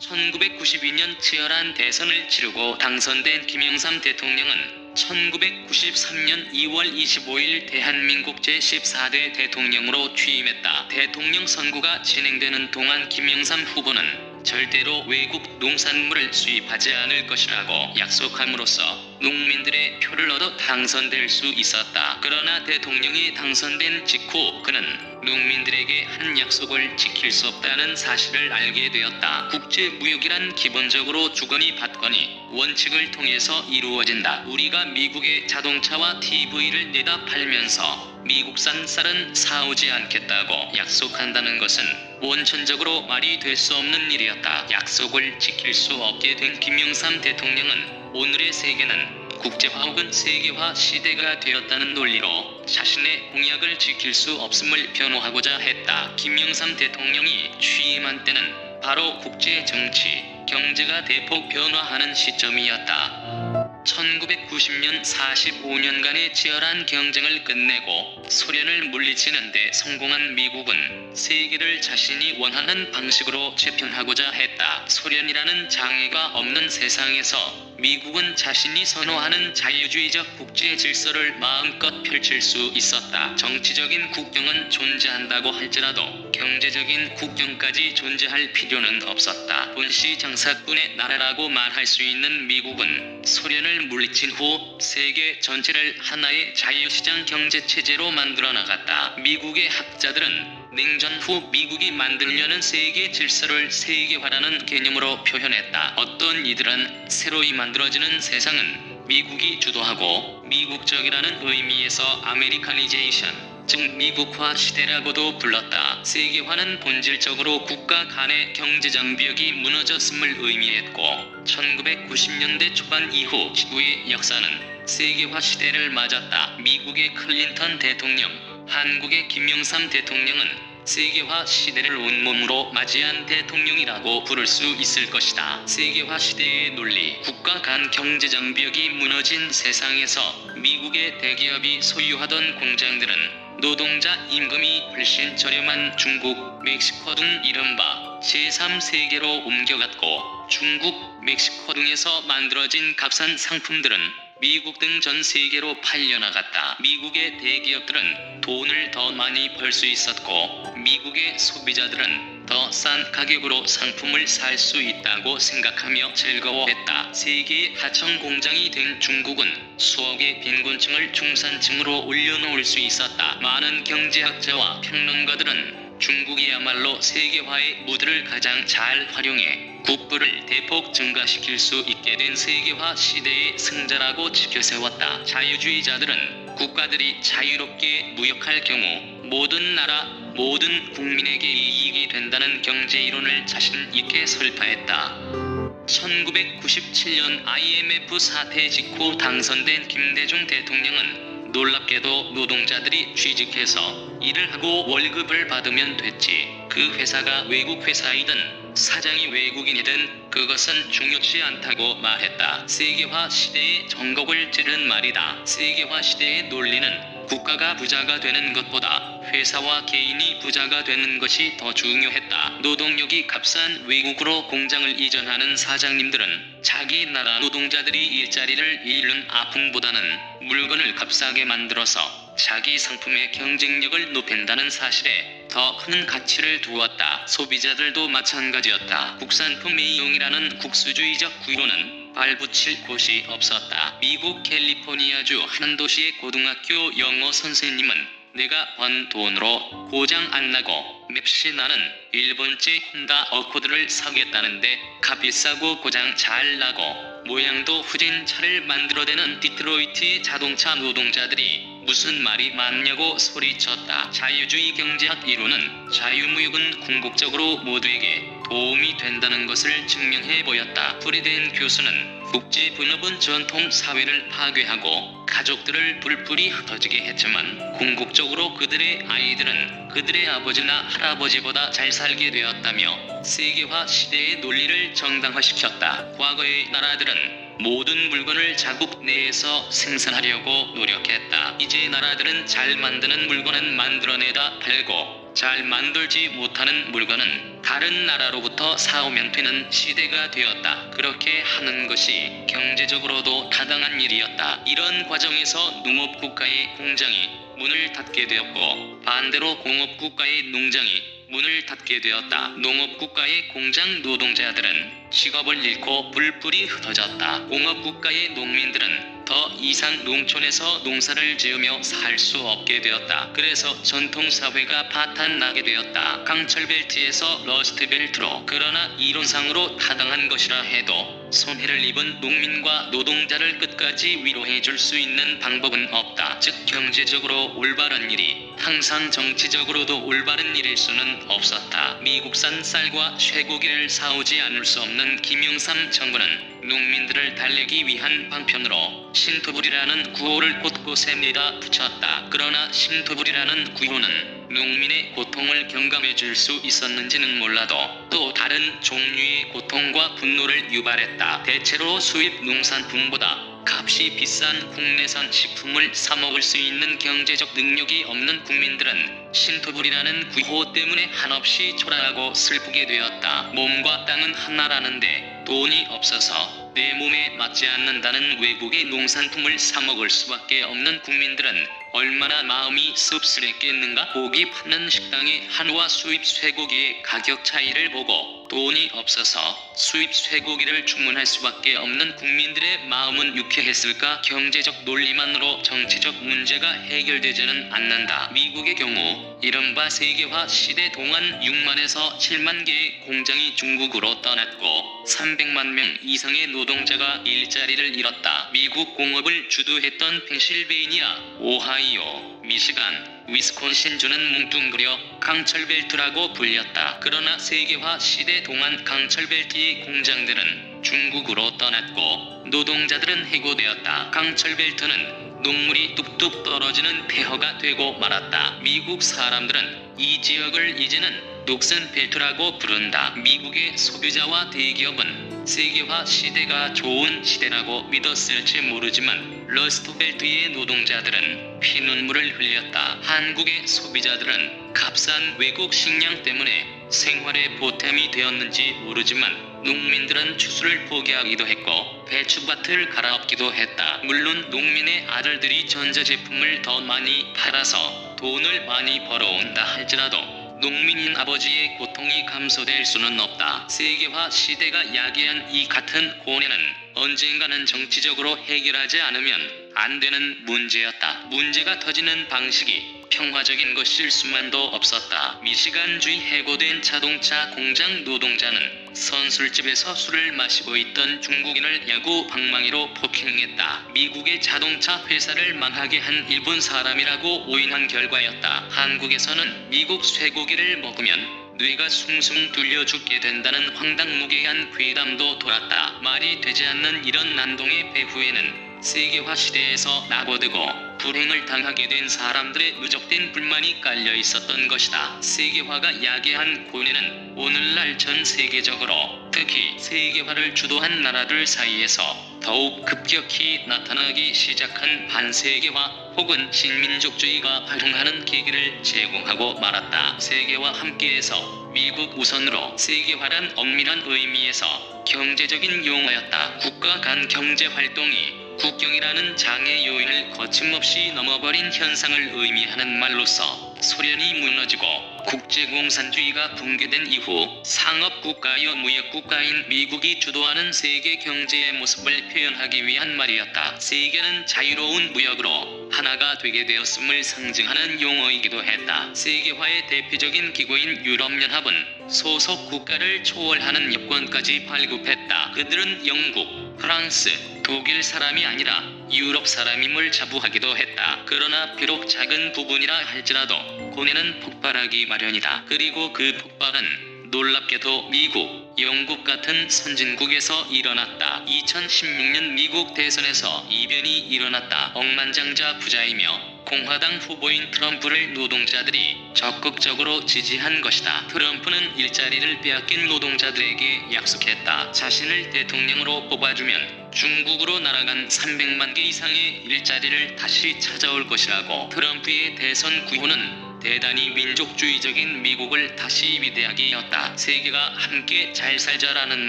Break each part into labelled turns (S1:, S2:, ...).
S1: 1992년 치열한 대선을 치르고 당선된 김영삼 대통령은 1993년 2월 25일 대한민국 제14대 대통령으로 취임했다. 대통령 선거가 진행되는 동안 김영삼 후보는 절대로 외국 농산물을 수입하지 않을 것이라고 약속함으로써 농민들의 표를 얻어 당선될 수 있었다. 그러나 대통령이 당선된 직후 그는 농민들에게 한 약속을 지킬 수 없다는 사실을 알게 되었다. 국제무역이란 기본적으로 주거니 받거니 원칙을 통해서 이루어진다. 우리가 미국의 자동차와 TV를 내다 팔면서 미국산 쌀은 사오지 않겠다고 약속한다는 것은 원천적으로 말이 될 수 없는 일이었다. 약속을 지킬 수 없게 된 김영삼 대통령은 오늘의 세계는 국제화 혹은 세계화 시대가 되었다는 논리로 자신의 공약을 지킬 수 없음을 변호하고자 했다. 김영삼 대통령이 취임한 때는 바로 국제 정치, 경제가 대폭 변화하는 시점이었다. 1990년 45년간의 치열한 경쟁을 끝내고 소련을 물리치는 데 성공한 미국은 세계를 자신이 원하는 방식으로 재편하고자 했다. 소련이라는 장애가 없는 세상에서 미국은 자신이 선호하는 자유주의적 국제 질서를 마음껏 펼칠 수 있었다. 정치적인 국경은 존재한다고 할지라도 경제적인 국경까지 존재할 필요는 없었다. 본시 장사꾼의 나라라고 말할 수 있는 미국은 소련을 물리친 후 세계 전체를 하나의 자유시장 경제체제로 만들어 나갔다. 미국의 학자들은 냉전 후 미국이 만들려는 세계 질서를 세계화라는 개념으로 표현했다. 어떤 이들은 새로이 만들어지는 세상은 미국이 주도하고 미국적이라는 의미에서 아메리카니제이션, 즉 미국화 시대라고도 불렀다. 세계화는 본질적으로 국가 간의 경제장벽이 무너졌음을 의미했고 1990년대 초반 이후 지구의 역사는 세계화 시대를 맞았다. 미국의 클린턴 대통령, 한국의 김영삼 대통령은 세계화 시대를 온몸으로 맞이한 대통령이라고 부를 수 있을 것이다. 세계화 시대의 논리, 국가 간 경제장벽이 무너진 세상에서 미국의 대기업이 소유하던 공장들은 노동자 임금이 훨씬 저렴한 중국, 멕시코 등 이른바 제3세계로 옮겨갔고 중국, 멕시코 등에서 만들어진 값싼 상품들은 미국 등 전 세계로 팔려나갔다. 미국의 대기업들은 돈을 더 많이 벌 수 있었고 미국의 소비자들은 더 싼 가격으로 상품을 살 수 있다고 생각하며 즐거워했다. 세계의 하청 공장이 된 중국은 수억의 빈곤층을 중산층으로 올려놓을 수 있었다. 많은 경제학자와 평론가들은 중국이야말로 세계화의 무드를 가장 잘 활용해 국부를 대폭 증가시킬 수 있게 된 세계화 시대의 승자라고 지켜세웠다. 자유주의자들은 국가들이 자유롭게 무역할 경우 모든 나라, 모든 국민에게 이익이 된다는 경제이론을 자신 있게 설파했다. 1997년 IMF 사태 직후 당선된 김대중 대통령은 놀랍게도 노동자들이 취직해서 일을 하고 월급을 받으면 됐지, 그 회사가 외국 회사이든 사장이 외국인이든 그것은 중요치 않다고 말했다. 세계화 시대의 정곡을 찌른 말이다. 세계화 시대의 논리는 국가가 부자가 되는 것보다 회사와 개인이 부자가 되는 것이 더 중요했다. 노동력이 값싼 외국으로 공장을 이전하는 사장님들은 자기 나라 노동자들이 일자리를 잃는 아픔보다는 물건을 값싸게 만들어서 자기 상품의 경쟁력을 높인다는 사실에 더 큰 가치를 두었다. 소비자들도 마찬가지였다. 국산품 이용이라는 국수주의적 구조는 발붙일 곳이 없었다. 미국 캘리포니아주 한 도시의 고등학교 영어 선생님은 내가 번 돈으로 고장 안 나고 맵시 나는 일본제 혼다 어코드를 사겠다는데 값비싸고 고장 잘 나고 모양도 후진 차를 만들어대는 디트로이트의 자동차 노동자들이 무슨 말이 많냐고 소리쳤다. 자유주의 경제학 이론은 자유무역은 궁극적으로 모두에게 도움이 된다는 것을 증명해 보였다. 프리덴 교수는 국제분업은 전통 사회를 파괴하고 가족들을 불풀이 흩어지게 했지만 궁극적으로 그들의 아이들은 그들의 아버지나 할아버지보다 잘 살게 되었다며 세계화 시대의 논리를 정당화시켰다. 과거의 나라들은 모든 물건을 자국 내에서 생산하려고 노력했다. 이제 나라들은 잘 만드는 물건은 만들어내다 팔고 잘 만들지 못하는 물건은 다른 나라로부터 사오면 되는 시대가 되었다. 그렇게 하는 것이 경제적으로도 타당한 일이었다. 이런 과정에서 농업국가의 공장이 문을 닫게 되었고 반대로 공업국가의 농장이 문을 닫게 되었다. 농업국가의 공장 노동자들은 직업을 잃고 불불이 흩어졌다. 공업국가의 농민들은 더 이상 농촌에서 농사를 지으며 살 수 없게 되었다. 그래서 전통사회가 파탄나게 되었다. 강철벨트에서 러스트벨트로. 그러나 이론상으로 타당한 것이라 해도 손해를 입은 농민과 노동자를 끝까지 위로해 줄 수 있는 방법은 없다. 즉 경제적으로 올바른 일이 항상 정치적으로도 올바른 일일 수는 없었다. 미국산 쌀과 쇠고기를 사오지 않을 수 없는 김영삼 정부는 농민들을 달래기 위한 방편으로 신토불이라는 구호를 곳곳에 내다 붙였다. 그러나 신토불이라는 구호는 농민의 고통을 경감해 줄 수 있었는지는 몰라도 또 다른 종류의 고통과 분노를 유발했다. 대체로 수입 농산품보다 값이 비싼 국내산 식품을 사 먹을 수 있는 경제적 능력이 없는 국민들은 신토불이라는 구호 때문에 한없이 초라하고 슬프게 되었다. 몸과 땅은 하나라는데 돈이 없어서 내 몸에 맞지 않는다는 외국의 농산품을 사 먹을 수밖에 없는 국민들은 얼마나 마음이 씁쓸했겠는가. 고기 파는 식당의 한우와 수입 쇠고기의 가격 차이를 보고 돈이 없어서 수입 쇠고기를 주문할 수밖에 없는 국민들의 마음은 유쾌했을까. 경제적 논리만으로 정치적 문제가 해결되지는 않는다. 미국의 경우 이른바 세계화 시대 동안 6만에서 7만 개의 공장이 중국으로 떠났고 300만 명 이상의 노동자가 일자리를 잃었다. 미국 공업을 주도했던 펜실베이니아, 오하이오, 미시간, 위스콘신주는 뭉뚱그려 강철벨트라고 불렸다. 그러나 세계화 시대 동안 강철벨트의 공장들은 중국으로 떠났고 노동자들은 해고되었다. 강철벨트는 녹물이 뚝뚝 떨어지는 폐허가 되고 말았다. 미국 사람들은 이 지역을 이제는 녹슨 벨트라고 부른다. 미국의 소비자와 대기업은 세계화 시대가 좋은 시대라고 믿었을지 모르지만 러스트벨트의 노동자들은 피눈물을 흘렸다. 한국의 소비자들은 값싼 외국 식량 때문에 생활의 보탬이 되었는지 모르지만 농민들은 추수를 포기하기도 했고 배추밭을 갈아엎기도 했다. 물론 농민의 아들들이 전자제품을 더 많이 팔아서 돈을 많이 벌어온다 할지라도 농민인 아버지의 고통이 감소될 수는 없다. 세계화 시대가 야기한 이 같은 고뇌는 언젠가는 정치적으로 해결하지 않으면 안 되는 문제였다. 문제가 터지는 방식이 평화적인 것일 수만도 없었다. 미시간주의 해고된 자동차 공장 노동자는 선술집에서 술을 마시고 있던 중국인을 야구 방망이로 폭행했다. 미국의 자동차 회사를 망하게 한 일본 사람이라고 오인한 결과였다. 한국에서는 미국 쇠고기를 먹으면 뇌가 숭숭 뚫려 죽게 된다는 황당무계한 괴담도 돌았다. 말이 되지 않는 이런 난동의 배후에는 세계화 시대에서 낙오되고 불행을 당하게 된 사람들의 누적된 불만이 깔려 있었던 것이다. 세계화가 야기한 고뇌는 오늘날 전 세계적으로 특히 세계화를 주도한 나라들 사이에서 더욱 급격히 나타나기 시작한 반세계화 혹은 신민족주의가 발흥하는 계기를 제공하고 말았다. 세계와 함께해서 미국 우선으로 세계화란 엄밀한 의미에서 경제적인 용어였다. 국가 간 경제 활동이 국경이라는 장애 요인을 거침없이 넘어버린 현상을 의미하는 말로서 소련이 무너지고 국제공산주의가 붕괴된 이후 상업국가여 무역국가인 미국이 주도하는 세계 경제의 모습을 표현하기 위한 말이었다. 세계는 자유로운 무역으로 하나가 되게 되었음을 상징하는 용어이기도 했다. 세계화의 대표적인 기구인 유럽연합은 소속 국가를 초월하는 여권까지 발급했다. 그들은 영국, 프랑스, 독일 사람이 아니라 유럽 사람임을 자부하기도 했다. 그러나 비록 작은 부분이라 할지라도 고뇌는 폭발하기 마련이다. 그리고 그 폭발은 놀랍게도 미국, 영국 같은 선진국에서 일어났다. 2016년 미국 대선에서 이변이 일어났다. 억만장자 부자이며 공화당 후보인 트럼프를 노동자들이 적극적으로 지지한 것이다. 트럼프는 일자리를 빼앗긴 노동자들에게 약속했다. 자신을 대통령으로 뽑아주면 중국으로 날아간 300만 개 이상의 일자리를 다시 찾아올 것이라고. 트럼프의 대선 구호는 대단히 민족주의적인 미국을 다시 위대하게 여겼다. 세계가 함께 잘 살자라는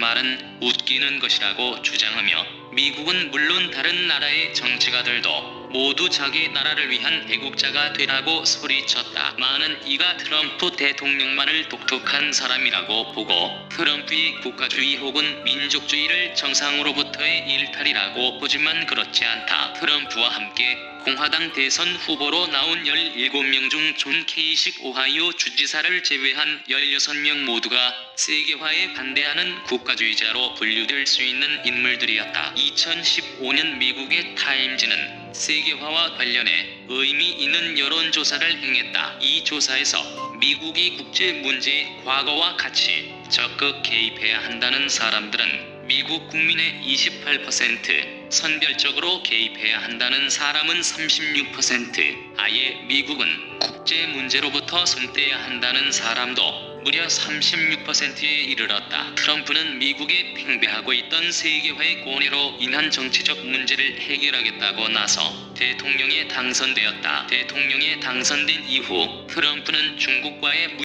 S1: 말은 웃기는 것이라고 주장하며 미국은 물론 다른 나라의 정치가들도 모두 자기 나라를 위한 애국자가 되라고 소리쳤다. 많은 이가 트럼프 대통령만을 독특한 사람이라고 보고 트럼프의 국가주의 혹은 민족주의를 정상으로부터의 일탈이라고 보지만 그렇지 않다. 트럼프와 함께 공화당 대선 후보로 나온 17명 중 존 케이식 오하이오 주지사를 제외한 16명 모두가 세계화에 반대하는 국가주의자로 분류될 수 있는 인물들이었다. 2015년 미국의 타임지는 세계화와 관련해 의미 있는 여론조사를 행했다. 이 조사에서 미국이 국제 문제에 과거와 같이 적극 개입해야 한다는 사람들은 미국 국민의 28%, 선별적으로 개입해야 한다는 사람은 36%, 아예 미국은 국제 문제로부터 손 떼야 한다는 사람도 무려 36%에 이르렀다. 트럼프는 미국에 팽배하고 있던 세계화의 고뇌로 인한 정치적 문제를 해결하겠다고 나서 대통령에 당선되었다. 대통령에 당선된 이후 트럼프는 중국과의